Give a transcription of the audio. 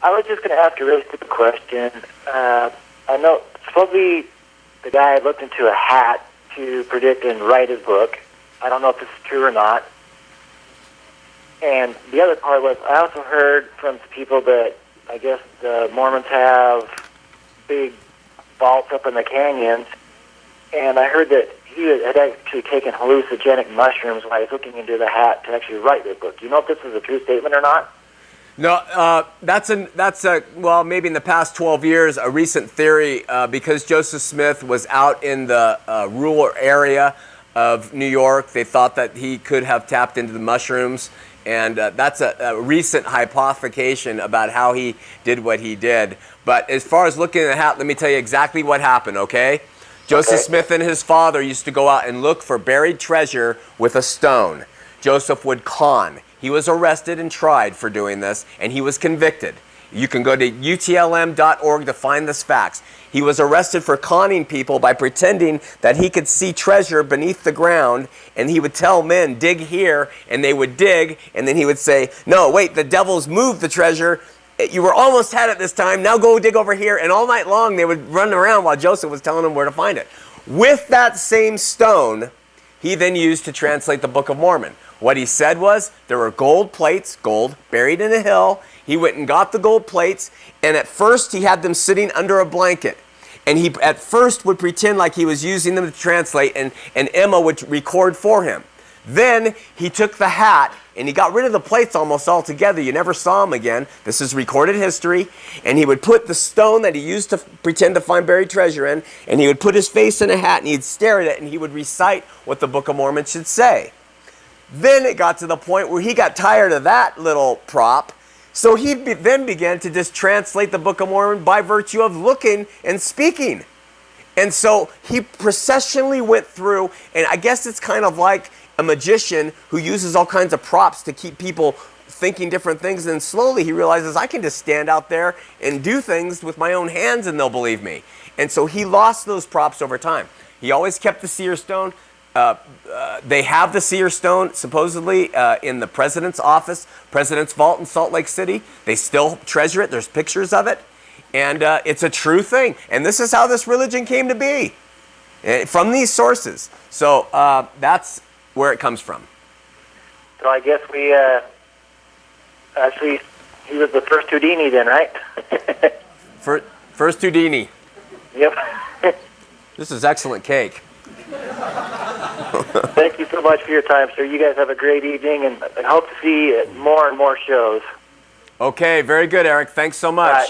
I was just going to ask a really stupid question. I know supposedly the guy looked into a hat to predict and write his book. I don't know if this is true or not. And the other part was, I also heard from some people that I guess the Mormons have big vaults up in the canyons, and I heard that he had actually taken hallucinogenic mushrooms while he was looking into the hat to actually write this book. Do you know if this is a true statement or not? No, that's well, maybe in the past 12 years, a recent theory, because Joseph Smith was out in the rural area of New York. They thought that he could have tapped into the mushrooms, and that's a recent hypothecation about how he did what he did. But as far as looking at the hat, let me tell you exactly what happened, okay? Joseph Smith and his father used to go out and look for buried treasure with a stone. Joseph would con. He was arrested and tried for doing this, and he was convicted. You can go to utlm.org to find this facts. He was arrested for conning people by pretending that he could see treasure beneath the ground, and he would tell men, dig here, and they would dig, and then he would say, no, wait, the devil's moved the treasure. You were almost had it this time, now go dig over here. And all night long they would run around while Joseph was telling them where to find it. With that same stone, he then used to translate the Book of Mormon. What he said was, there were gold plates, gold, buried in a hill. He went and got the gold plates, and at first he had them sitting under a blanket. And he at first would pretend like he was using them to translate, and Emma would record for him. Then he took the hat, and he got rid of the plates almost altogether. You never saw him again. This is recorded history. And he would put the stone that he used to pretend to find buried treasure in, and he would put his face in a hat, and he'd stare at it, and he would recite what the Book of Mormon should say. Then it got to the point where he got tired of that little prop, so he then began to just translate the Book of Mormon by virtue of looking and speaking. And so he processionally went through, and I guess it's kind of like a magician who uses all kinds of props to keep people thinking different things, and slowly he realizes, I can just stand out there and do things with my own hands and they'll believe me. And so he lost those props over time. He always kept the seer stone. They have the seer stone supposedly in the president's office, president's vault in Salt Lake City. They still treasure it. There's pictures of it. And it's a true thing. And this is how this religion came to be, from these sources. So that's where it comes from. So I guess we actually, he was the first Houdini then, right? First Houdini. Yep. This is excellent cake. Thank you so much for your time, sir. You guys have a great evening, and I hope to see more and more shows. Okay, very good, Eric. Thanks so much. All right.